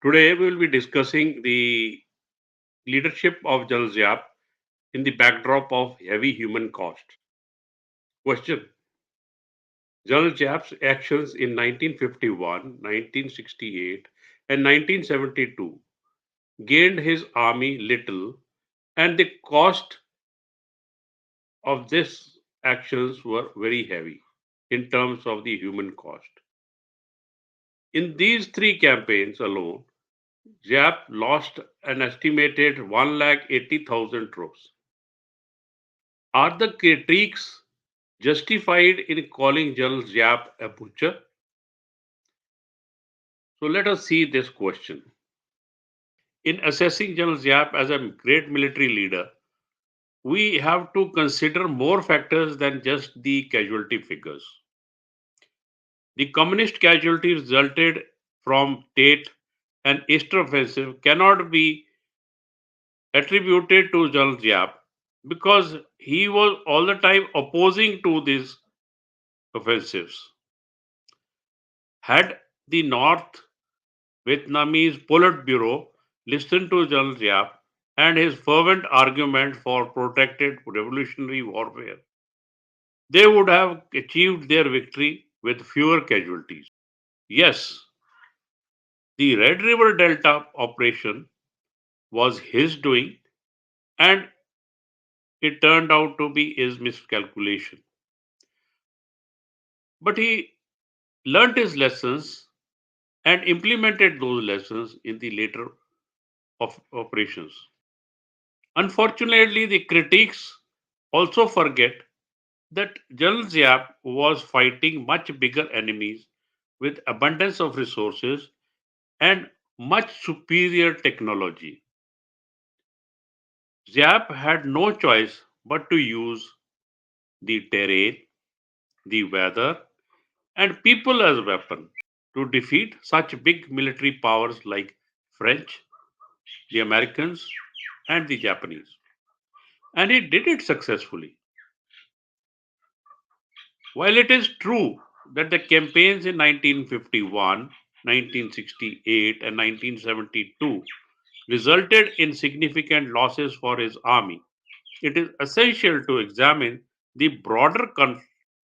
Today we will be discussing the leadership of General Giap in the backdrop of heavy human cost. Question: General Giap's actions in 1951, 1968, and 1972 gained his army little, and the cost of these actions were very heavy in terms of the human cost. In these three campaigns alone, Giap lost an estimated 180,000 troops. Are the critics justified in calling General Giap a butcher? So let us see this question. In assessing General Giap as a great military leader, we have to consider more factors than just the casualty figures. The communist casualty resulted from Tate and Easter offensive cannot be attributed to General Giap because he was all the time opposing to these offensives. Had the North Vietnamese Politburo listened to General Giap and his fervent argument for protected revolutionary warfare, they would have achieved their victory with fewer casualties. Yes, the Red River Delta operation was his doing, and it turned out to be his miscalculation. But he learnt his lessons and implemented those lessons in the later operations. Unfortunately, the critics also forget that General Giap was fighting much bigger enemies with abundance of resources and much superior technology. Giap had no choice but to use the terrain, the weather, and people as weapon to defeat such big military powers like French, the Americans, and the Japanese. And he did it successfully. While it is true that the campaigns in 1951, 1968, and 1972 resulted in significant losses for his army, it is essential to examine the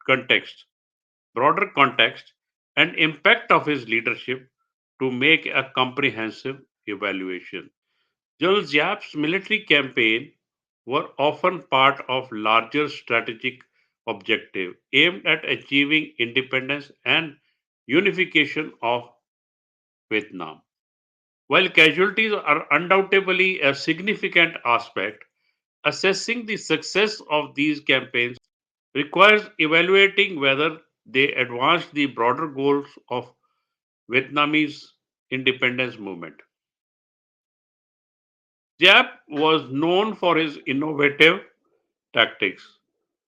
context, broader context and impact of his leadership to make a comprehensive evaluation. General Giap's military campaign were often part of larger strategic objective aimed at achieving independence and unification of Vietnam. While casualties are undoubtedly a significant aspect, assessing the success of these campaigns requires evaluating whether they advance the broader goals of Vietnamese independence movement. Giap was known for his innovative tactics,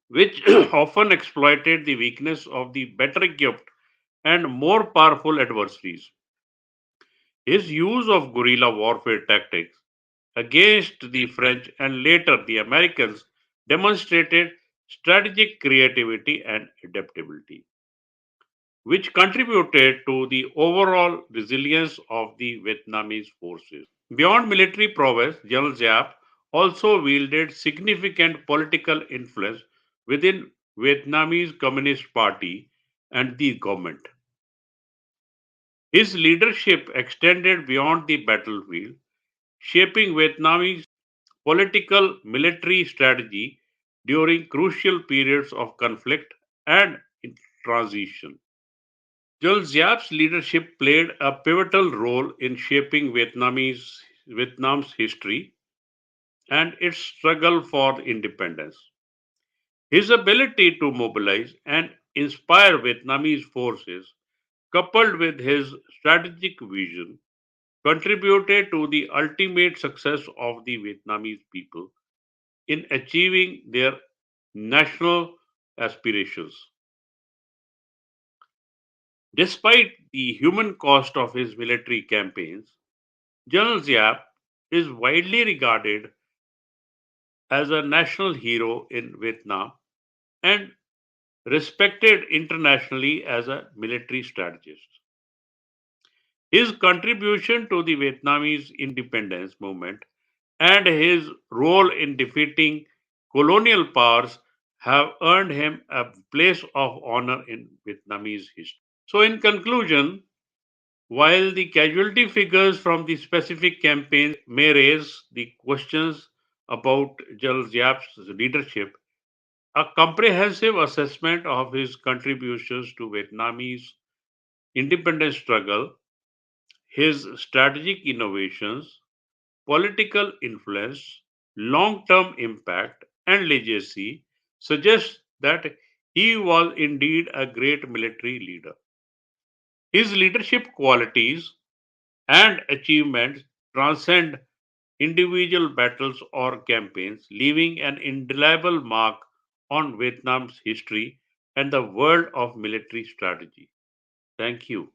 which often exploited the weakness of the better equipped and more powerful adversaries. His use of guerrilla warfare tactics against the French and later the Americans demonstrated strategic creativity and adaptability, which contributed to the overall resilience of the Vietnamese forces. Beyond military prowess, General Giap also wielded significant political influence within Vietnamese Communist Party and the government. His leadership extended beyond the battlefield, shaping Vietnamese political military strategy during crucial periods of conflict and transition. General Giap's leadership played a pivotal role in shaping Vietnam's history and its struggle for independence. His ability to mobilize and inspire Vietnamese forces, coupled with his strategic vision, contributed to the ultimate success of the Vietnamese people in achieving their national aspirations. Despite the human cost of his military campaigns, General Giap is widely regarded as a national hero in Vietnam and respected internationally as a military strategist. His contribution to the Vietnamese independence movement and his role in defeating colonial powers have earned him a place of honor in Vietnamese history. So, in conclusion, while the casualty figures from the specific campaigns may raise the questions about General Giap's leadership, a comprehensive assessment of his contributions to Vietnamese independence struggle, his strategic innovations, political influence, long term impact, and legacy suggests that he was indeed a great military leader. His leadership qualities and achievements transcend individual battles or campaigns, leaving an indelible mark on Vietnam's history and the world of military strategy. Thank you.